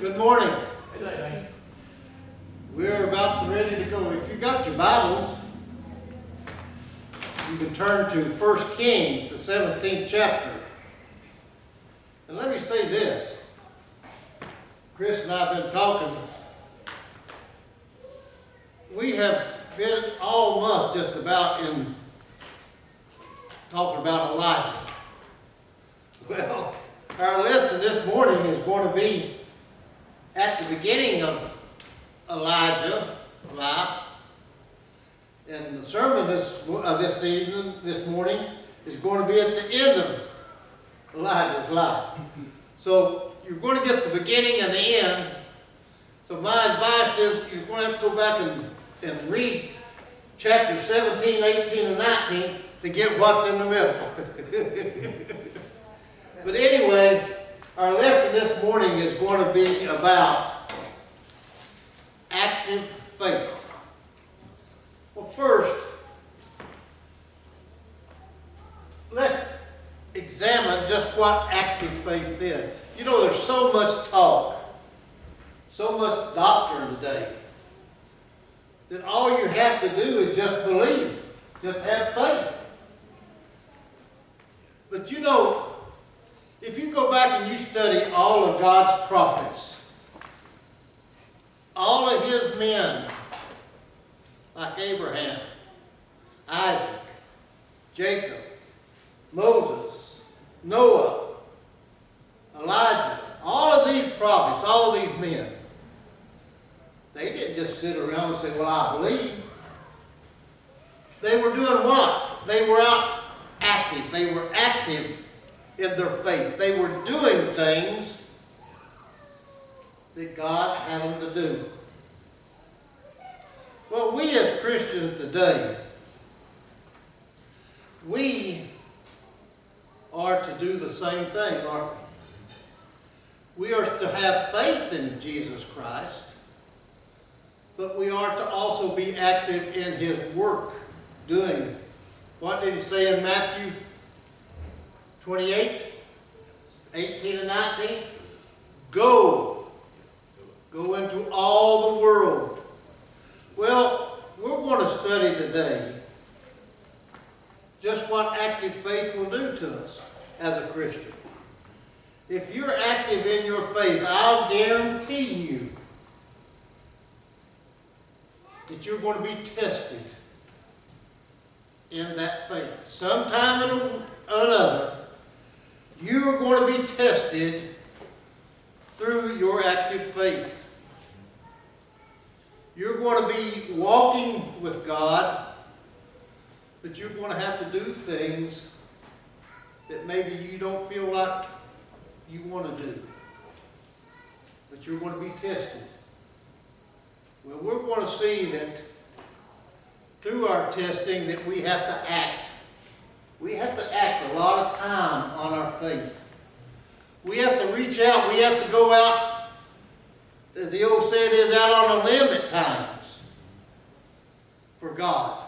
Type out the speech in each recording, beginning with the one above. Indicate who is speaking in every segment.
Speaker 1: Good morning. We're about ready to go. If you got your Bibles, you can turn to 1 Kings, the 17th chapter. And let me say this. Chris and I have been talking. We have been all month just about in talking about Elijah. Well, our lesson this morning is going to be at the beginning of Elijah's life. And the sermon this morning is going to be at the end of Elijah's life. So you're going to get the beginning and the end. So my advice is you're going to have to go back and read chapters 17, 18, and 19 to get what's in the middle. But anyway, our lesson this morning is going to be about active faith. Well, first, let's examine just what active faith is. You know, there's so much talk, so much doctrine today, that all you have to do is just believe, just have faith. But you know, if you go back and you study all of God's prophets, all of his men, like Abraham, Isaac, Jacob, Moses, Noah, Elijah, all of these prophets, all of these men, they didn't just sit around and say, well, I believe. They were doing what? They were out active. They were active in their faith. They were doing things that God had them to do. Well, we as Christians today, we are to do the same thing, aren't we? We are to have faith in Jesus Christ, but we are to also be active in his work, doing. What did he say in Matthew 28, 18 and 19? Go into all the world. Well, we're going to study today just what active faith will do to us as a Christian. If you're active in your faith, I'll guarantee you that you're going to be tested in that faith. Sometime or another, you're going to be tested through your active faith. You're going to be walking with God, but you're going to have to do things that maybe you don't feel like you want to do. But you're going to be tested. Well, we're going to see that through our testing that we have to act. We have to act a lot of time on our faith. We have to reach out. We have to go out, as the old saying is, out on a limb at times for God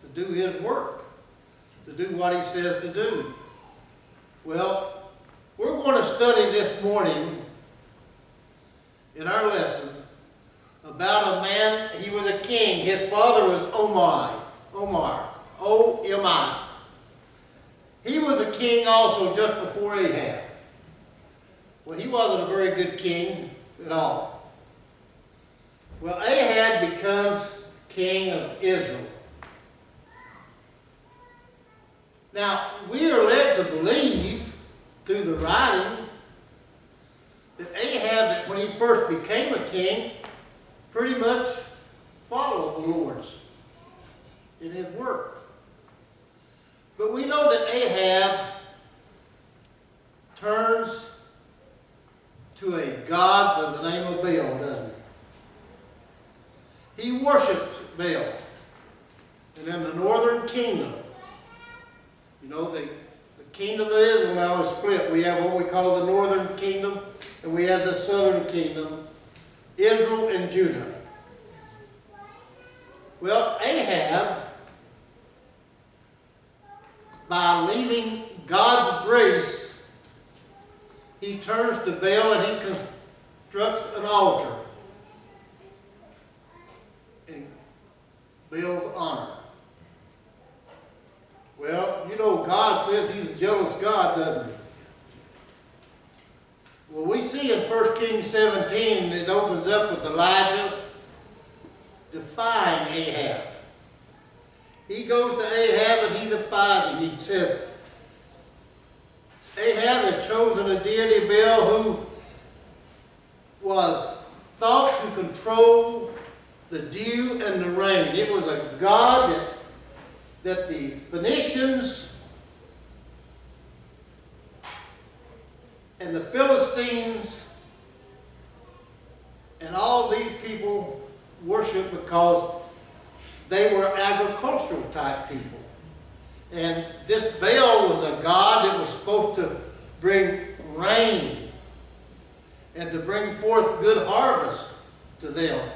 Speaker 1: to do his work, to do what he says to do. Well, we're going to study this morning in our lesson about a man. He was a king. His father was Omar, O-M-I. He was a king also just before Ahab. Well, he wasn't a very good king at all. Well, Ahab becomes king of Israel. Now, we are led to believe through the writing that Ahab, when he first became a king, pretty much followed the Lord's in his work. But we know that Ahab turns to a god by the name of Baal, doesn't he? He worships Baal. And in the northern kingdom, you know, the kingdom of Israel now is split. We have what we call the northern kingdom, and we have the southern kingdom, Israel and Judah. Well, Ahab, by leaving God's grace, he turns to Baal and he constructs an altar in Baal's honor. Well, you know, God says he's a jealous God, doesn't he? Well, we see in 1 Kings 17, it opens up with Elijah defying Ahab. He goes to Ahab and he defies him. He says, Ahab has chosen a deity, Baal, who was thought to control the dew and the rain. It was a god that the Phoenicians and the Philistines and all these people worship because they were agricultural type people. And this Baal was a god that was supposed to bring rain and to bring forth good harvest to them.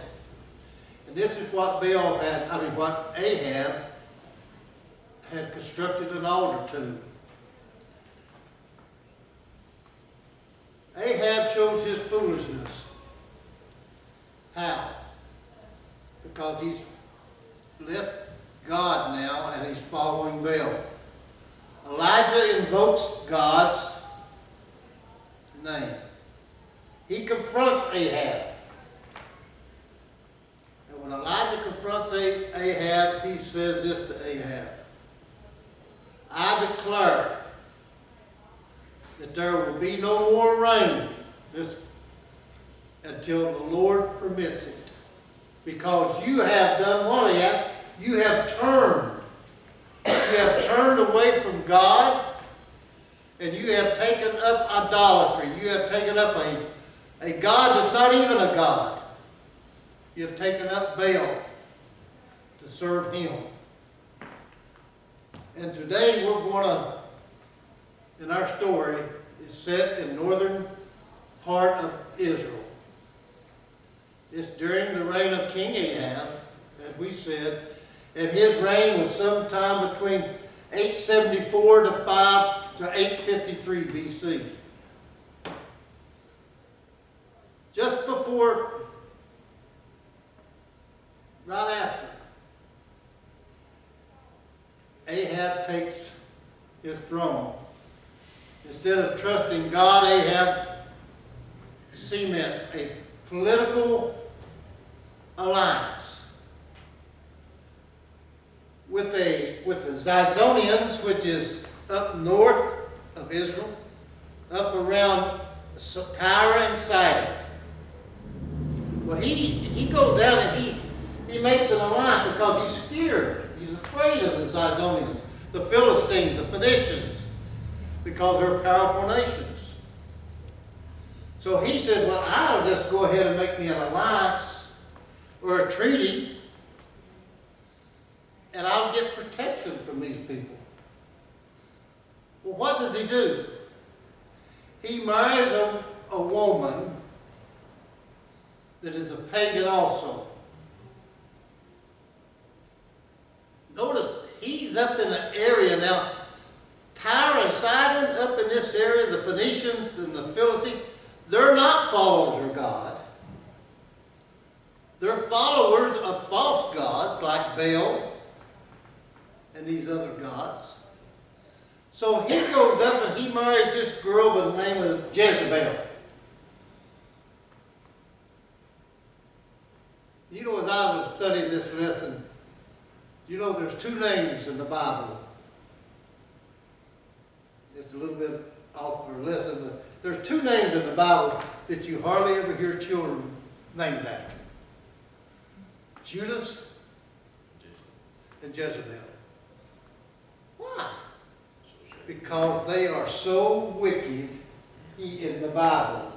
Speaker 1: And this is what what Ahab had constructed an altar to. Ahab shows his foolishness. How? Because he's left God now and he's following Baal. Elijah invokes God's name. He confronts Ahab. And when Elijah confronts Ahab, he says this to Ahab: I declare that there will be no more rain until the Lord permits it. Because you have done what, Ahab? You have turned. You have turned away from God, and you have taken up idolatry. You have taken up a God that's not even a God. You have taken up Baal to serve him. And today we're going to, in our story, is set in northern part of Israel. It's during the reign of King Ahab, as we said, and his reign was sometime between 874 to 853 BC. Just before, right after, Ahab takes his throne. Instead of trusting God, Ahab cements a political alliance with the Zidonians, which is up north of Israel, up around Tyre and Sidon. Well, he goes down and he makes an alliance because he's scared. He's afraid of the Zidonians, the Philistines, the Phoenicians, because they're powerful nations. So he says, well, I'll just go ahead and make me an alliance or a treaty, and I'll get protection from these people. Well, what does he do? He marries a woman that is a pagan also. Notice, he's up in an area now. Tyre and Sidon, up in this area, the Phoenicians and the Philistines, they're not followers of God. They're followers of false gods like Baal and these other gods. So he goes up and he marries this girl by the name of Jezebel. You know, as I was studying this lesson, you know there's two names in the Bible. It's a little bit off for a lesson, but there's two names in the Bible that you hardly ever hear children named after. Judas and Jezebel. Why? Because they are so wicked in the Bible.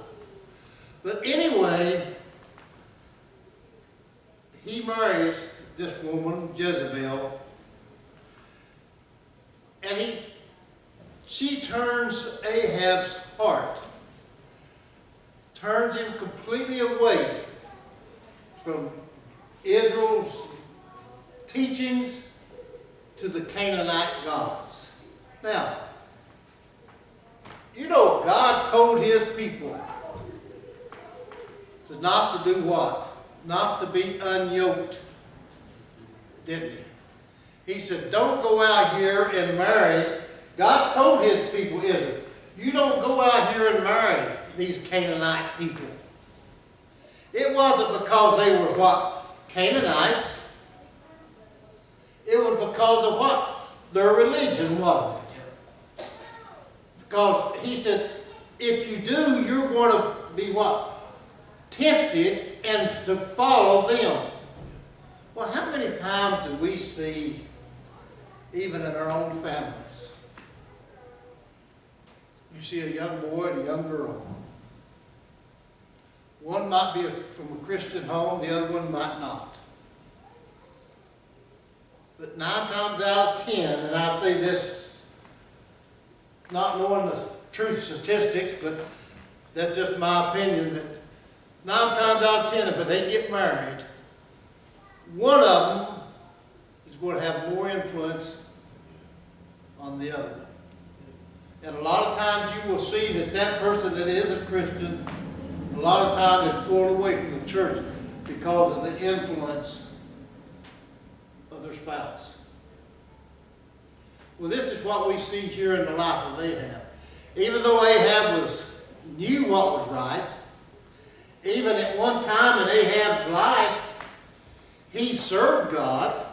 Speaker 1: But anyway, he marries this woman, Jezebel, and she turns Ahab's heart, turns him completely away from Israel's teachings to the Canaanite gods. Now, you know, God told his people to not to do what? Not to be unyoked, didn't he? He said, don't go out here and marry. God told his people, Israel, you don't go out here and marry these Canaanite people. It wasn't because they were what? Canaanites. It was because of what? Their religion, wasn't it? Because he said, if you do, you're going to be what? Tempted and to follow them. Well, how many times do we see, even in our own families, you see a young boy and a young girl. One might be from a Christian home, the other one might not. But 9 times out of 10, and I say this not knowing the true statistics, but that's just my opinion, that 9 times out of 10, if they get married, one of them is going to have more influence on the other one. And a lot of times you will see that that person that is a Christian, a lot of times is pulled away from the church because of the influence of their spouse. Well, this is what we see here in the life of Ahab. Even though Ahab knew what was right, even at one time in Ahab's life, he served God.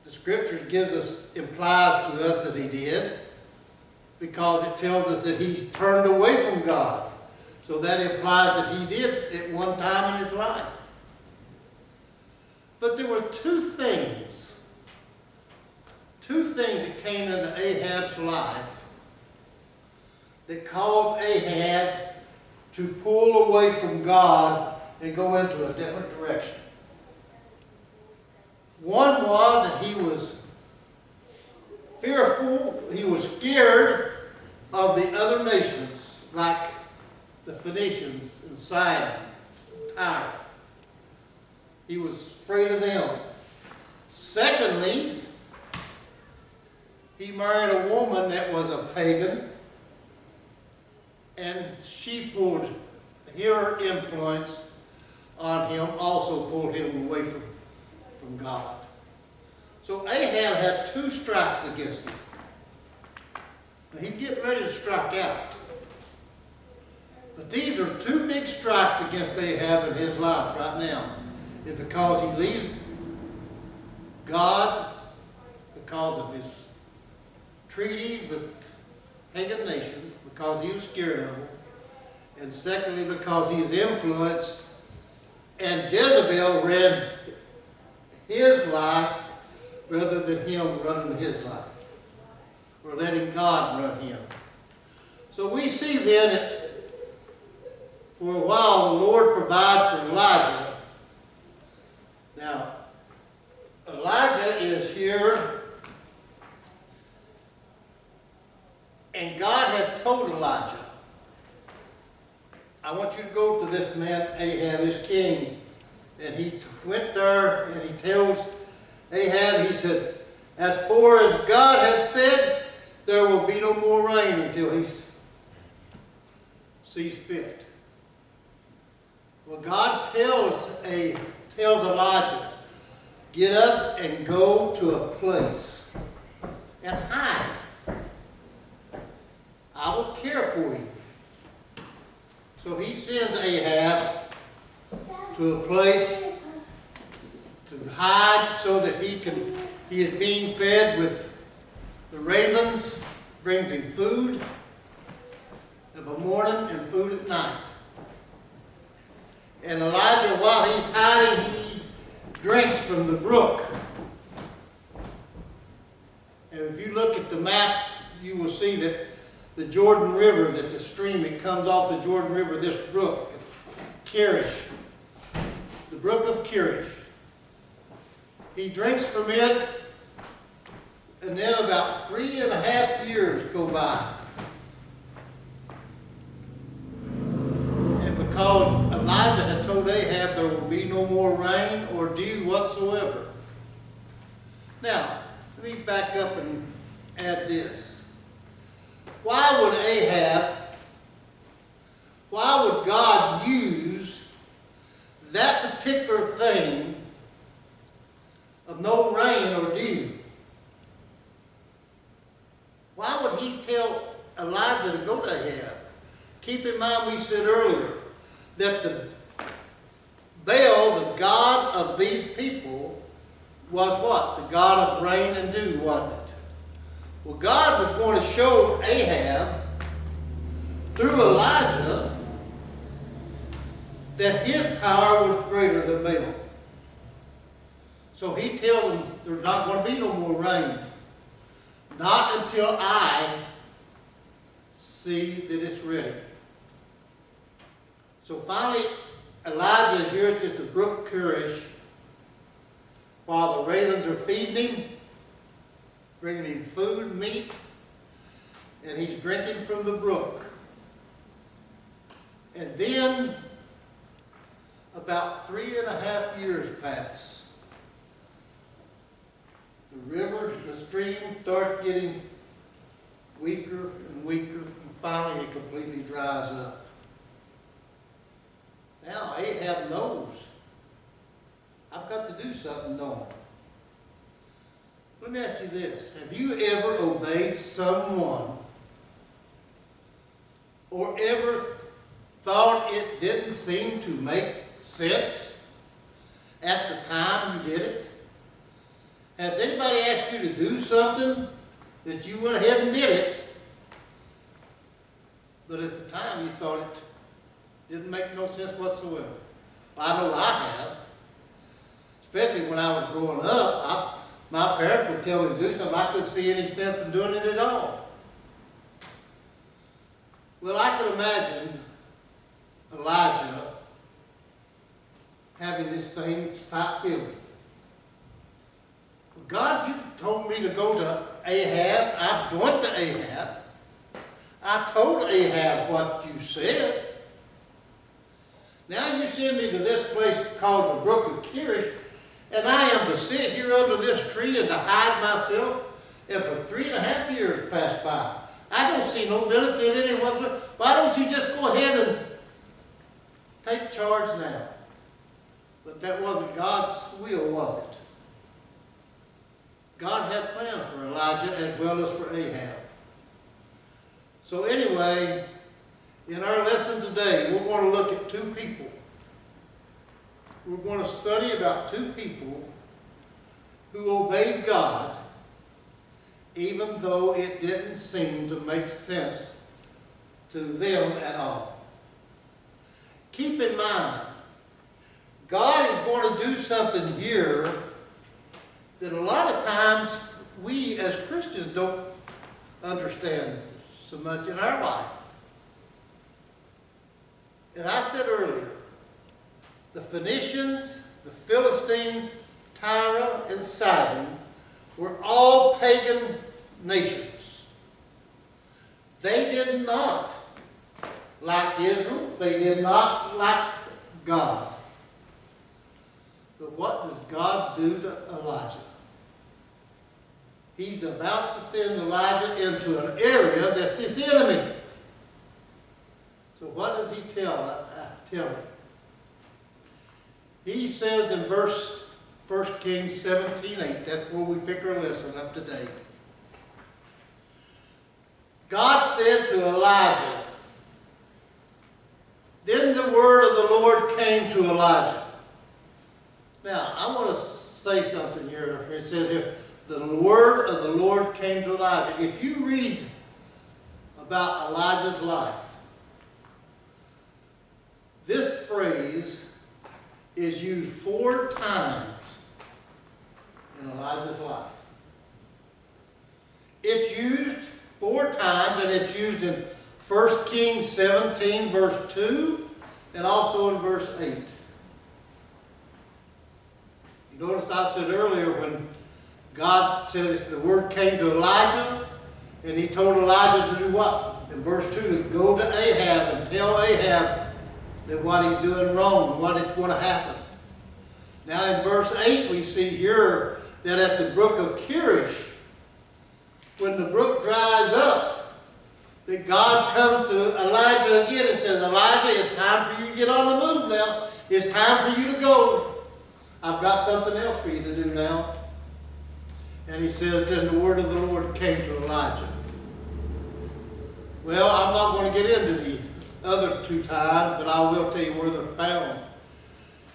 Speaker 1: The scriptures implies to us that he did, because it tells us that he turned away from God. So that implies that he did at one time in his life. But there were two things that came into Ahab's life that caused Ahab to pull away from God and go into a different direction. One was that he was fearful, he was scared of the other nations, like the Phoenicians and Sidon, and Tyre. He was afraid of them. Secondly, he married a woman that was a pagan, and she pulled her influence on him, also pulled him away from God. So Ahab had 2 strikes against him. Now he's getting ready to strike out. But these are 2 big strikes against Ahab in his life right now. It's because he leaves God because of his treaty with pagan nations, because he was scared of them, and secondly because he's influenced, and Jezebel ran his life rather than him running his life, or letting God run him. So we see then that for a while the Lord provides for Elijah. Now, Elijah is here, and God has told Elijah, I want you to go to this man Ahab, this king. And he went there and he tells Ahab, he said, as far as God has said, there will be no more rain until he sees fit. Well, God tells Elijah, get up and go to a place and hide. I will care for you. So he sends Ahab to a place to hide so that he is being fed with the ravens, brings him food of a morning and food at night. And Elijah, while he's hiding, he drinks from the brook. And if you look at the map, you will see that the Jordan River, that the stream that comes off the Jordan River, this brook, Kerish, the brook of Kerish. He drinks from it, and then about 3.5 years go by. And because Elijah had told Ahab there will be no more rain or dew whatsoever. Now, let me back up and add this. Why would God use that particular thing of no rain or dew, why would he tell Elijah to go to Ahab? Keep in mind, we said earlier that the Baal, the god of these people, was what? The god of rain and dew, wasn't it? Well, God was going to show Ahab through Elijah that his power was greater than Baal. So he tells them there's not going to be no more rain. Not until I see that it's ready. So finally, Elijah is here at the brook Kerish while the ravens are feeding him, bringing him food, meat, and he's drinking from the brook. And then about 3.5 years pass. The river, the stream starts getting weaker and weaker, and finally it completely dries up. Now Ahab knows, I've got to do something, don't I? Let me ask you this. Have you ever obeyed someone or ever thought it didn't seem to make sense at the time you did it? Has anybody asked you to do something that you went ahead and did it, but at the time you thought it didn't make no sense whatsoever? I know I have. Especially when I was growing up, my parents would tell me to do something. I couldn't see any sense in doing it at all. Well, I could imagine Elijah having this type feeling. God, you've told me to go to Ahab. I've went to Ahab. I told Ahab what you said. Now you send me to this place called the Brook of Kerish, and I am to sit here under this tree and to hide myself, and for 3.5 years pass by. I don't see no benefit in it whatsoever. Why don't you just go ahead and take charge now? But that wasn't God's will, was it? God had plans for Elijah as well as for Ahab. So anyway, in our lesson today, we're going to look at two people. We're going to study about two people who obeyed God even though it didn't seem to make sense to them at all. Keep in mind, God is going to do something here that a lot of times we as Christians don't understand so much in our life. And I said earlier, the Phoenicians, the Philistines, Tyre, and Sidon were all pagan nations. They did not like Israel. They did not like God. But what does God do to Elijah? He's about to send Elijah into an area that's his enemy. So what does he tell him? He says in 1 Kings 17:8, that's where we pick our lesson up today. God said to Elijah, then the word of the Lord came to Elijah. Now, I want to say something here. It says here, the word of the Lord came to Elijah. If you read about Elijah's life, this phrase is used 4 times in Elijah's life. It's used 4 times, and it's used in 1 Kings 17, verse 2, and also in verse 8. You notice I said earlier when God said the word came to Elijah, and he told Elijah to do what? In verse 2, to go to Ahab and tell Ahab that what he's doing wrong and what is going to happen. Now in verse 8 we see here that at the brook of Kerish, when the brook dries up, that God comes to Elijah again and says, Elijah, Elijah, it's time for you to get on the move now. It's time for you to go. I've got something else for you to do now. And he says, then the word of the Lord came to Elijah. Well, I'm not going to get into the other two times, but I will tell you where they're found.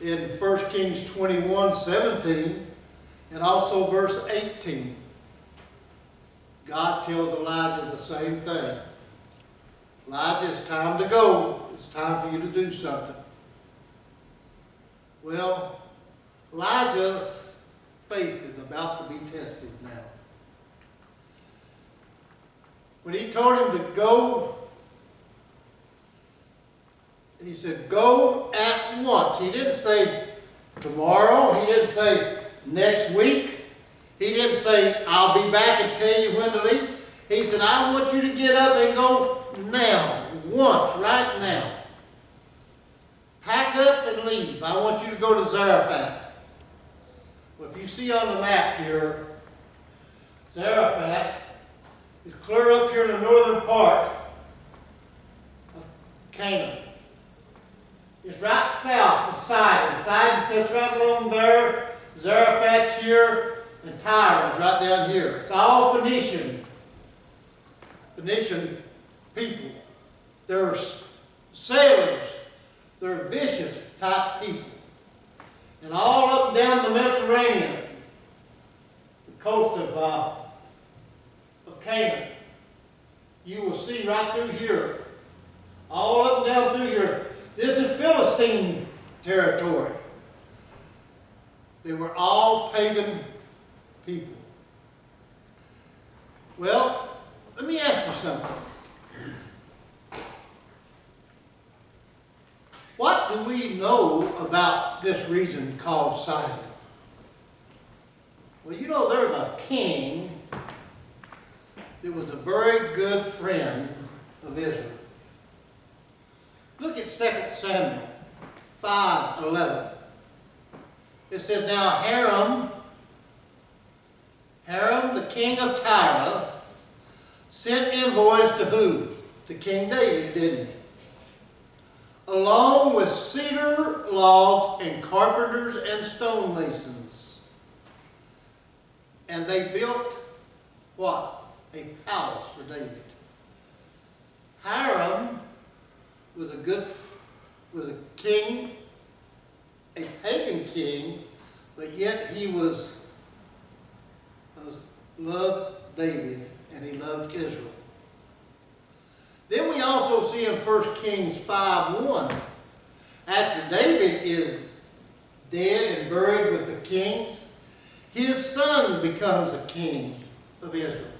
Speaker 1: In 1 Kings 21:17 and also verse 18. God tells Elijah the same thing. Elijah, it's time to go. It's time for you to do something. Well, Elijah's faith is about to be tested now. When he told him to go, he said, go at once. He didn't say tomorrow. He didn't say next week. He didn't say, I'll be back and tell you when to leave. He said, I want you to get up and go now, once, right now. Pack up and leave. I want you to go to Zarephath. Well, if you see on the map here, Zarephath is clear up here in the northern part of Canaan. It's right south of Sidon. Sidon sits right along there. Zarephath's here, and Tyre is right down here. It's all Phoenician people. They're sailors. They're vicious type people. And all up and down the Mediterranean, the coast of Canaan, you will see right through here, all up and down through here. This is Philistine territory. They were all pagan people. Well, let me ask you something. What do we know about this region called Sidon? Well, you know, there's a king that was a very good friend of Israel. Look at 2 Samuel 5:11. It says, now Hiram, the king of Tyre, sent envoys to who? To King David, didn't he? Along with cedar logs and carpenters and stonemasons. And they built what? A palace for David. Hiram was a king, a pagan king, but yet he loved David and he loved Israel. Then we also see in 1 Kings 5:1, after David is dead and buried with the kings, his son becomes the king of Israel.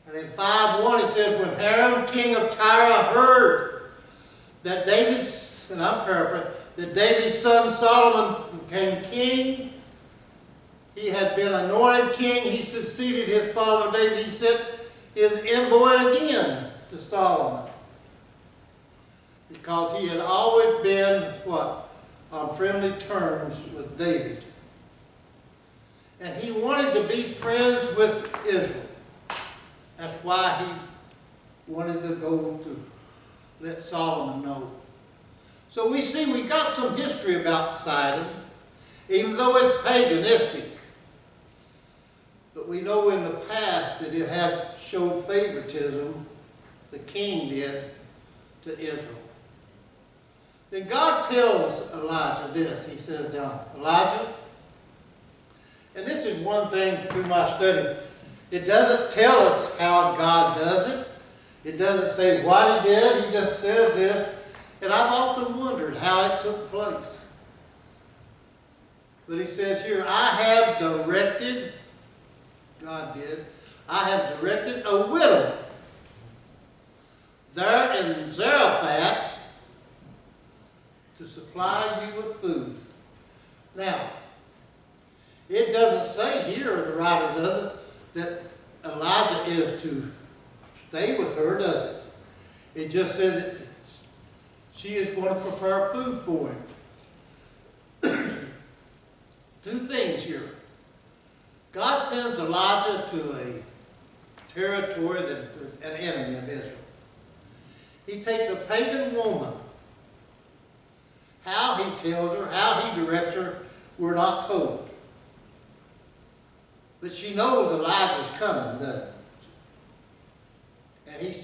Speaker 1: And in 5:1 it says, when Hiram, king of Tyre, heard that David's, and I'm paraphrasing, that David's son Solomon became king, he had been anointed king, he succeeded his father David, he sent his envoy again to Solomon. Because he had always been, what? On friendly terms with David. And he wanted to be friends with Israel. That's why he wanted to go to let Solomon know. So we see we got some history about Sidon, even though it's paganistic. But we know in the past that it had showed favoritism, the king did, to Israel. Then God tells Elijah this. He says now, Elijah, and this is one thing through my study, it doesn't tell us how God does it. It doesn't say what he did. He just says this. And I've often wondered how it took place. But he says here, I have directed, God did, I have directed a widow there in Zarephath to supply you with food. Now, it doesn't say here, the writer doesn't, that Elijah is to stay with her, does it? It just says that she is going to prepare food for him. Two things here. God sends Elijah to a territory that is an enemy of Israel. He takes a pagan woman. How he tells her, how he directs her, we're not told. But she knows Elijah's coming, doesn't she? And he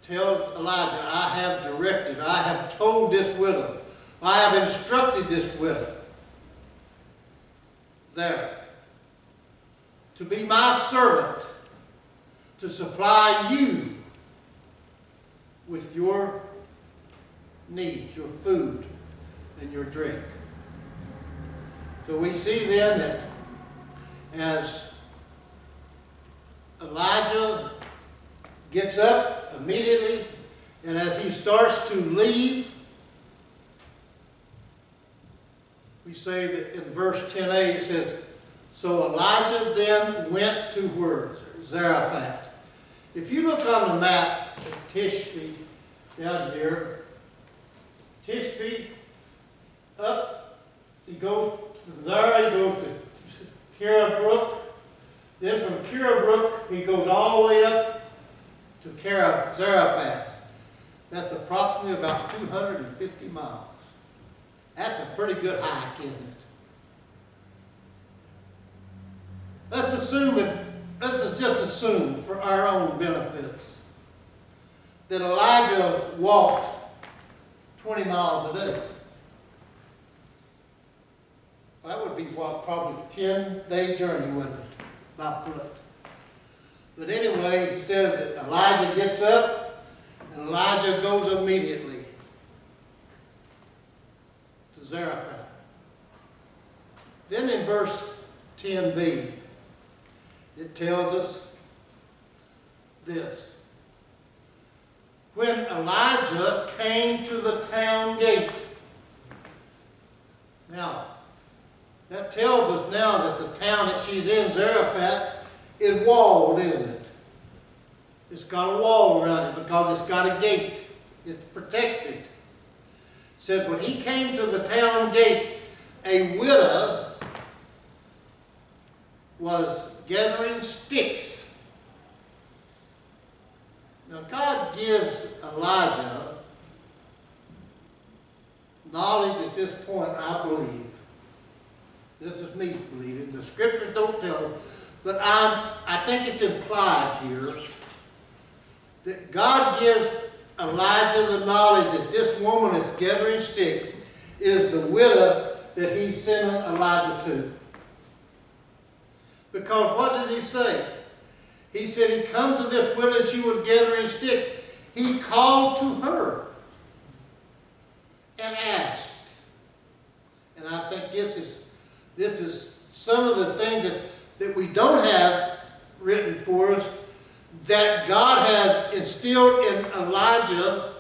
Speaker 1: tells Elijah, I have directed, I have told this widow, I have instructed this widow there to be my servant, to supply you with your needs, your food, and your drink. So we see then that as Elijah gets up immediately, and as he starts to leave, we say that in verse 10a it says, so Elijah then went to where? Zarephath. If you look on the map at Tishbe, down here, Tishbe, up, he goes from there, he goes to Kira Brook. Then from Kira Brook, he goes all the way up to Zarephath. That's approximately about 250 miles. That's a pretty good hike, isn't it? Let's just assume for our own benefits that Elijah walked 20 miles a day. That would be what, probably a 10-day journey, wouldn't it, by foot? But anyway, it says that Elijah gets up and Elijah goes immediately to Zarephath. Then in verse 10b, it tells us this. When Elijah came to the town gate. Now, that tells us now that the town that she's in, Zarephath, is walled, isn't it? It's got a wall around it because it's got a gate. It's protected. It says when he came to the town gate, a widow was gathering sticks. Now God gives Elijah knowledge at this point, I believe. This is me believing. The scriptures don't tell it, but I think it's implied here that God gives Elijah the knowledge that this woman is gathering sticks is the widow that he's sending Elijah to. Because what did he say? He said he come to this widow, she was gathering sticks. He called to her and asked. And I think this is some of the things that we don't have written for us that God has instilled in Elijah,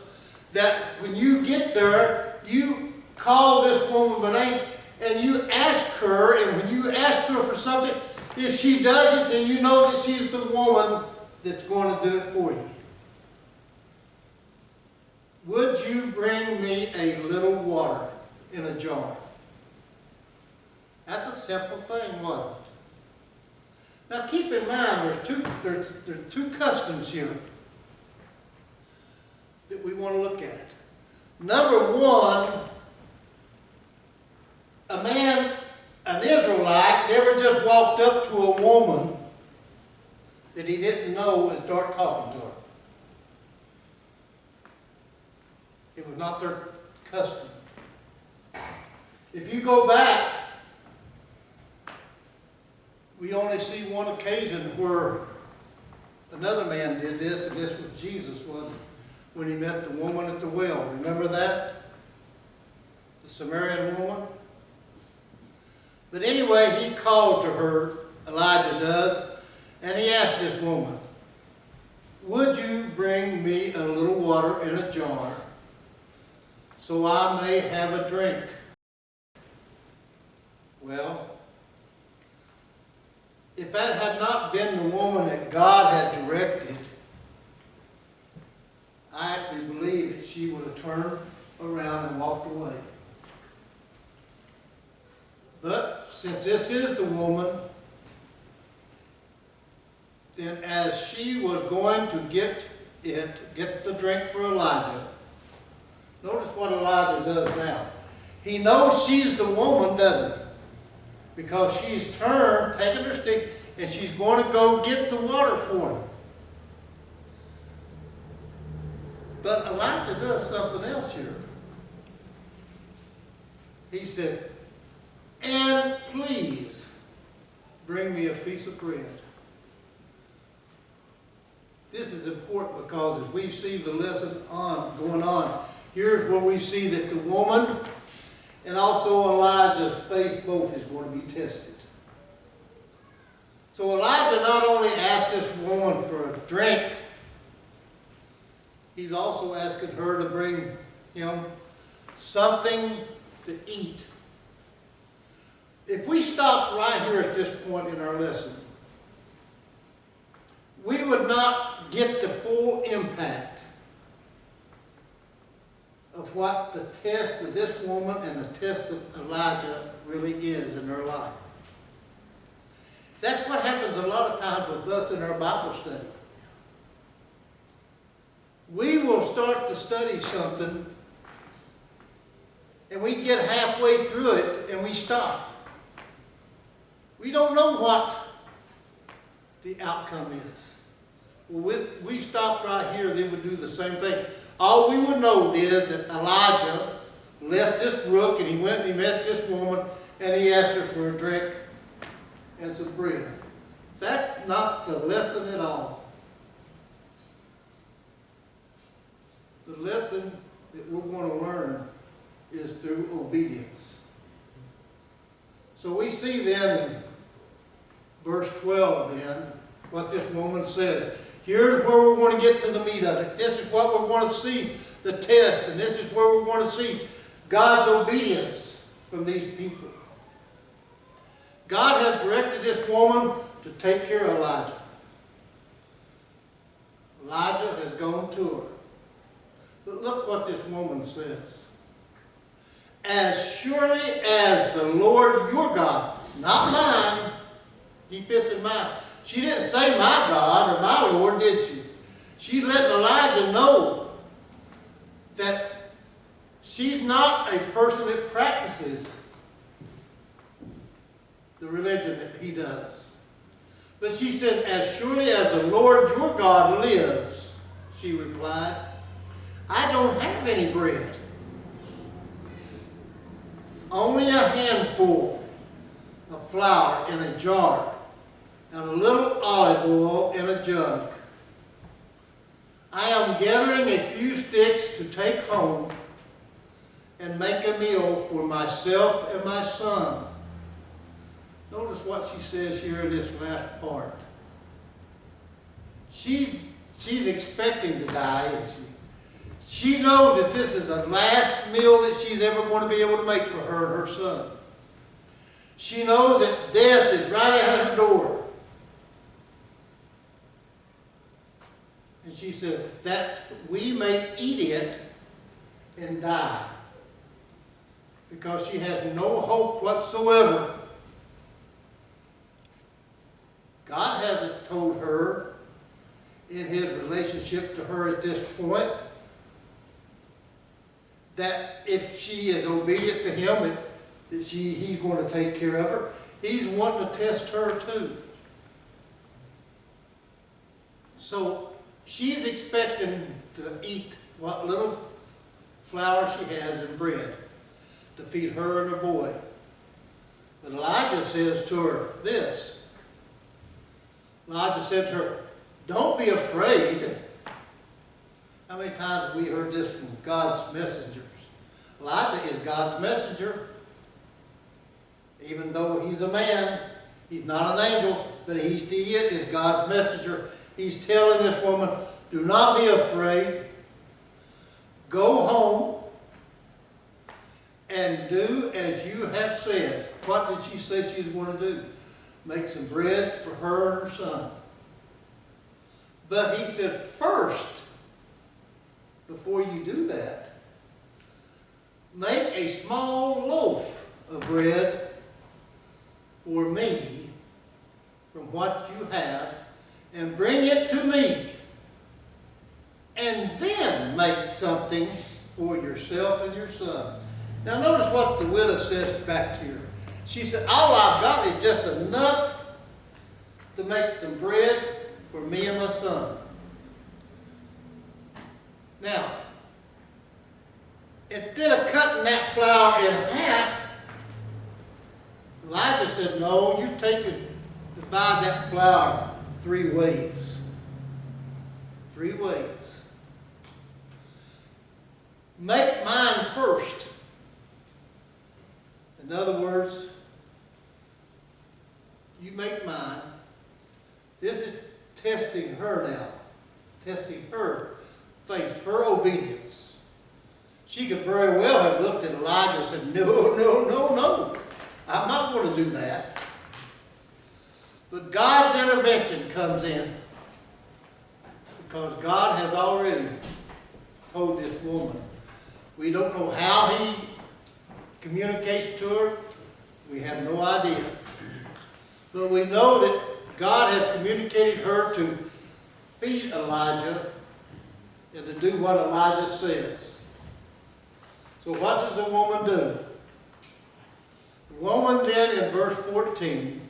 Speaker 1: that when you get there, you call this woman by name and you ask her, and when you ask her for something, if she does it, then you know that she's the woman that's going to do it for you. Would you bring me a little water in a jar? That's a simple thing, wasn't it? Now keep in mind, there's two customs here that we want to look at. Number one, a man, an Israelite, never just walked up to a woman that he didn't know and start talking to her. It was not their custom. If you go back, we only see one occasion where another man did this, and this was Jesus, wasn't it? When he met the woman at the well. Remember that? The Samaritan woman? But anyway, he called to her, Elijah does, and he asked this woman, would you bring me a little water in a jar so I may have a drink? Well, if that had not been the woman that God had directed, I actually believe that she would have turned around and walked away. But since this is the woman, then as she was going to get it, get the drink for Elijah. Notice what Elijah does now. He knows she's the woman, doesn't he? Because she's turned, taken her stick, and she's going to go get the water for him. But Elijah does something else here. He said, and please bring me a piece of bread. This is important because as we see the lesson going on, here's where we see that the woman and also Elijah's faith both is going to be tested. So Elijah not only asked this woman for a drink, he's also asking her to bring him something to eat. If we stopped right here at this point in our lesson, we would not get the full impact of what the test of this woman and the test of Elijah really is in her life. That's what happens a lot of times with us in our Bible study. We will start to study something and we get halfway through it and we stop. We don't know what the outcome is. Well, we stopped right here, they would do the same thing. All we would know is that Elijah left this brook and he went and he met this woman and he asked her for a drink and some bread. That's not the lesson at all. The lesson that we're going to learn is through obedience. So we see then in verse 12 then what this woman said. Here's where we're going to get to the meat of it. This is what we're going to see, the test, and this is where we're going to see God's obedience from these people. God has directed this woman to take care of Elijah. Elijah has gone to her. But look what this woman says. As surely as the Lord your God, not mine, keep this in mind. She didn't say my God or my Lord, did she? She let Elijah know that she's not a person that practices the religion that he does. But she said, as surely as the Lord your God lives, she replied, I don't have any bread. Only a handful of flour in a jar and a little olive oil in a jug. I am gathering a few sticks to take home and make a meal for myself and my son. Notice what she says here in this last part. She's expecting to die, isn't she? She knows that this is the last meal that she's ever going to be able to make for her and her son. She knows that death is right at her door. And she says, that we may eat it and die. Because she has no hope whatsoever. God hasn't told her in his relationship to her at this point that if she is obedient to him, that he's going to take care of her. He's wanting to test her too. So she's expecting to eat what little flour she has and bread to feed her and her boy. But Elijah says to her this. Elijah said to her, don't be afraid. How many times have we heard this from God's messengers? Elijah is God's messenger. Even though he's a man, he's not an angel, but he is God's messenger. He's telling this woman, do not be afraid. Go home and do as you have said. What did she say she's going to do? Make some bread for her and her son. But he said, first, before you do that, make a small loaf of bread for me from what you have and bring it to me. make something for yourself and your son. Now notice what the widow says back here. She said, all I've got is just enough to make some bread for me and my son. Now, instead of cutting that flour in half, Elijah said, no, you take and divide that flour 3 ways. 3 ways. Make mine first. In other words, you make mine. This is testing her now. Testing her faith, her obedience. She could very well have looked at Elijah and said, no, no, no, no. I'm not going to do that. But God's intervention comes in. Because God has already told this woman. We don't know how he communicates to her. We have no idea. But we know that God has communicated her to feed Elijah and to do what Elijah says. So what does the woman do? The woman then in verse 14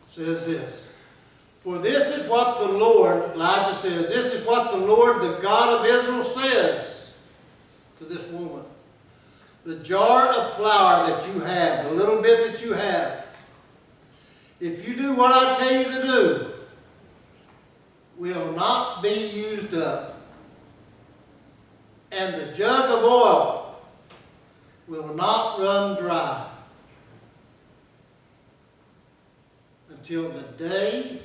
Speaker 1: says this. For this is what the Lord, Elijah says, this is what the Lord, the God of Israel, says to this woman. The jar of flour that you have, the little bit that you have, if you do what I tell you to do, will not be used up. And the jug of oil will not run dry until the day.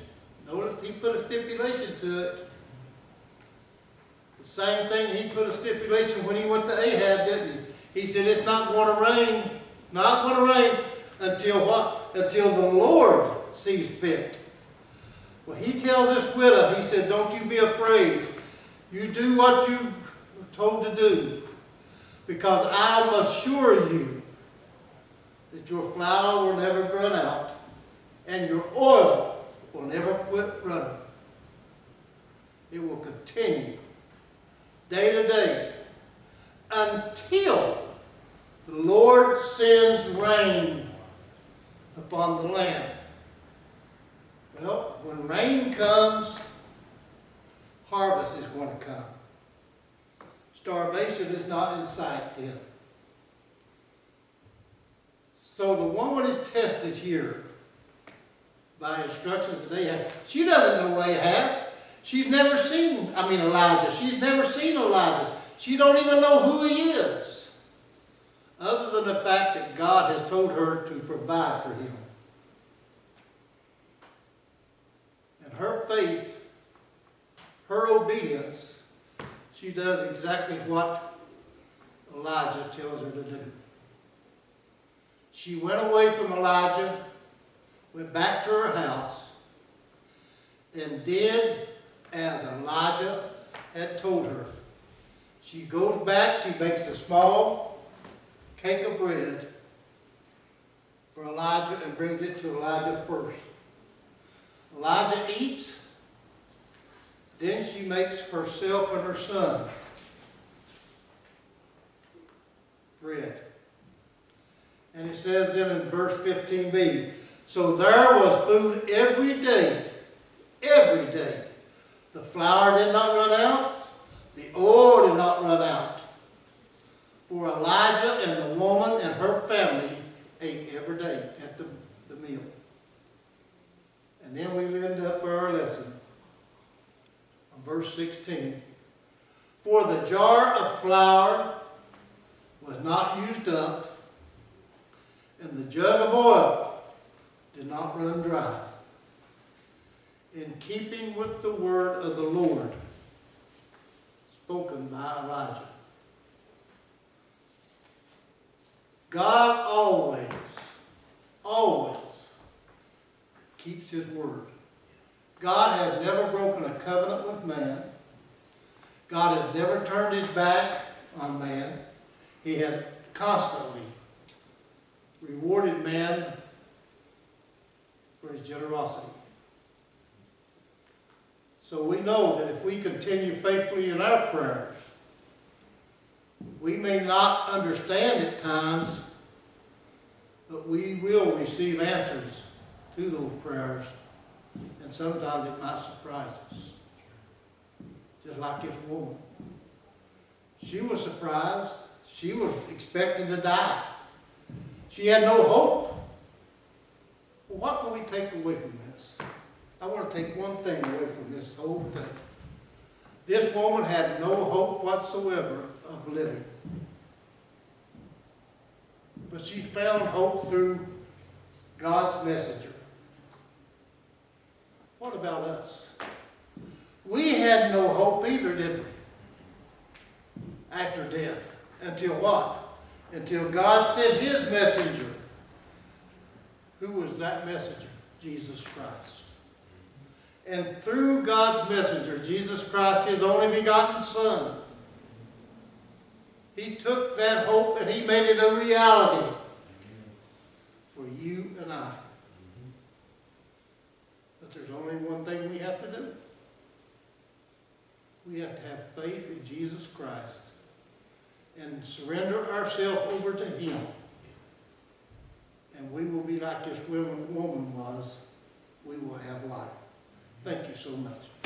Speaker 1: Notice he put a stipulation to it. The same thing he put a stipulation when he went to Ahab, didn't he? He said it's not going to rain, not going to rain until what? Until the Lord sees fit. Well, he tells this widow, he said, don't you be afraid. You do what you were told to do, because I'll assure you that your flour will never run out and your oil will never quit running. It will continue day to day until the Lord sends rain upon the land. Well, when rain comes, harvest is going to come. Starvation is not in sight then. So the woman is tested here by instructions that they have. She doesn't know Ahab. She's never seen, Elijah. She's never seen Elijah. She don't even know who he is, other than the fact that God has told her to provide for him. And her faith, her obedience, she does exactly what Elijah tells her to do. She went away from Elijah, went back to her house, and did as Elijah had told her. She goes back, she makes a small cake of bread for Elijah and brings it to Elijah first. Elijah eats, then she makes herself and her son bread. And it says then in verse 15b, so there was food every day, every day. The flour did not run out, the oil did not run out. For Elijah and the woman and her family ate every day at the meal. And then we end up our lesson on verse 16. For the jar of flour was not used up, and the jug of oil did not run dry, in keeping with the word of the Lord spoken by Elijah. God always, always keeps his word. God has never broken a covenant with man. God has never turned his back on man. He has constantly rewarded man for his generosity. So we know that if we continue faithfully in our prayers, we may not understand at times, but we will receive answers to those prayers, and sometimes it might surprise us. Just like this woman. She was surprised. She was expecting to die. She had no hope. Well, what can we take away from this? I want to take one thing away from this whole thing. This woman had no hope whatsoever of living. But she found hope through God's messenger. What about us? We had no hope either, did we? After death. Until what? Until God sent his messenger. Who was that messenger? Jesus Christ. And through God's messenger, Jesus Christ, his only begotten Son, he took that hope and he made it a reality for you and I. But there's only one thing we have to do. We have to have faith in Jesus Christ and surrender ourselves over to him. And we will be like this woman was. We will have life. Thank you so much.